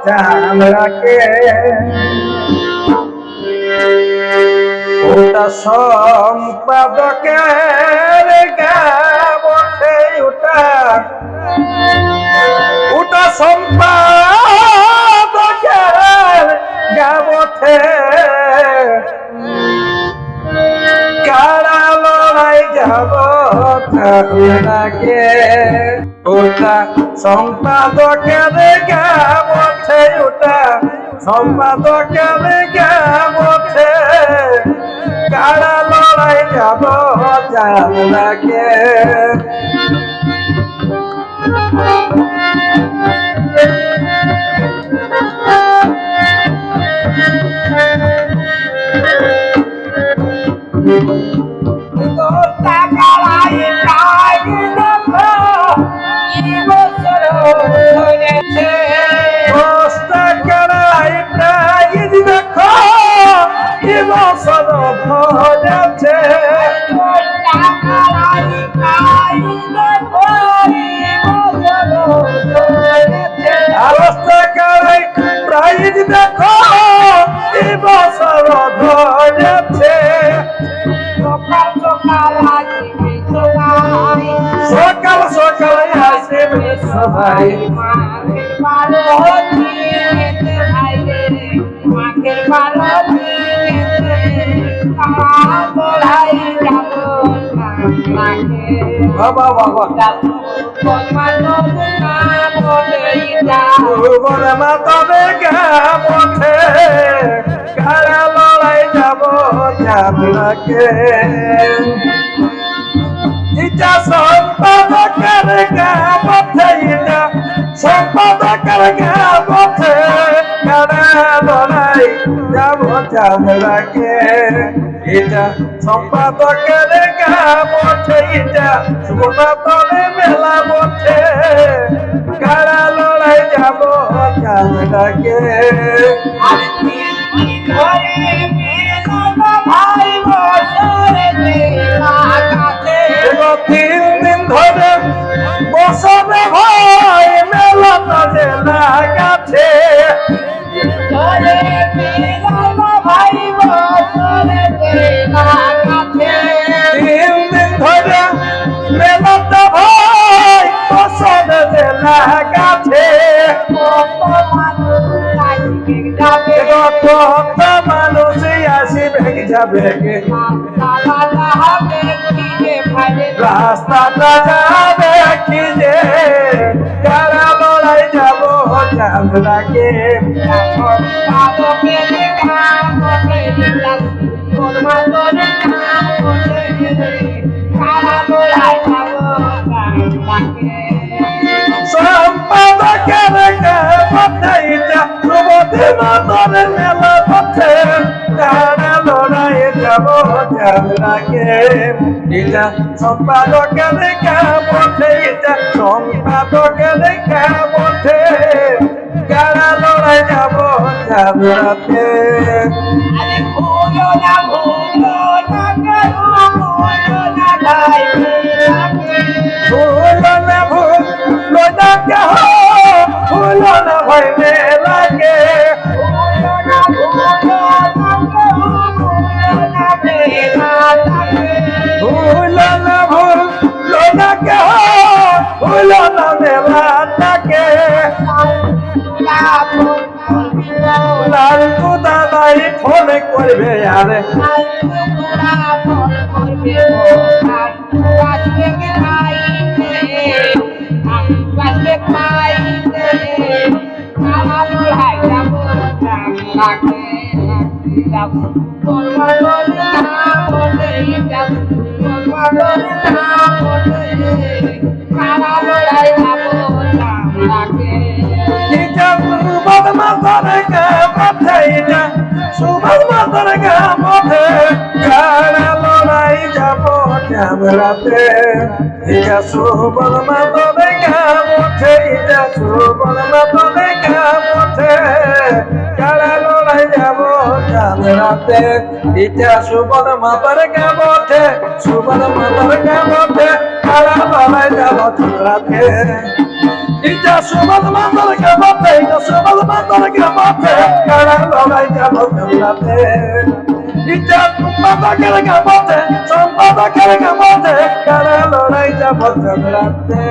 চামড়াকে ওটা সম্পাদকের গাবঠে ওটা সম্পাদকের গাবঠে কারা লড়াই যাব চামড়াকে ওটা সম্পাদকের গাবঠে ওটা সম্পাদকের গাবঠে কারা লড়াই যাব চামড়াকে দেখো বছর ধরেছে সকাল সকাল আসবে সবাই বাবা বাবা তবে গাবঠে কারা লড়াই যাব চামড়াকে ইটা সম্পাদকের গাবঠে ইটা সম্পাদকের গাবঠে কারা লড়াই যাব চামড়াকে এটা সম্পাদকের গাবঠে ইটা সুবর্ণতলে মেলা বঠে কারা লড়াই যাব চামড়াকে তিন দিন ধরে বসবে ভাই মেলাটা যে লাগাছে তিন দিন ধরে মেলাটা ভাই বসবে যে লাগাছে কত মানুষ আসিবে যাবে রাস্তাটা যাবে কি যে কারা লড়াই যাব চামড়াকে সম্পাদকের গাবঠে সুবধি মাতরের মেলা পথে কারা লড়াই যাব চামড়াকে এটা সম্পাদকের গাবঠে এটা সম্পাদকের গাবঠে কারা লড়াই যাব চামড়াকে ভুলো না ভুলো না ভাই মেলাকে ভুলো না ভুলো না মেলাটাকে লালটু দাদাই ফোন করবে আরে সুভাষ মাতার গাবঠে কারা লড়াই যাব চামড়াতে এটা সুবল মাতার গাবঠে এটা সুবল মাতার গাবঠে কারা লড়াই যাব চামড়াতে এটা সুবল মাতার গাবঠে সুবল মাতার গাবঠে কারা লড়াই যাব চামড়াতে ইটা সুবল মাতার গামতে ইটা সুবল মাতার গামতে কারা লড়াই যাব কামরাতে ইটা মাতার গামতে সম্পাদকের গামতে কারা লড়াই যাব কামরাতে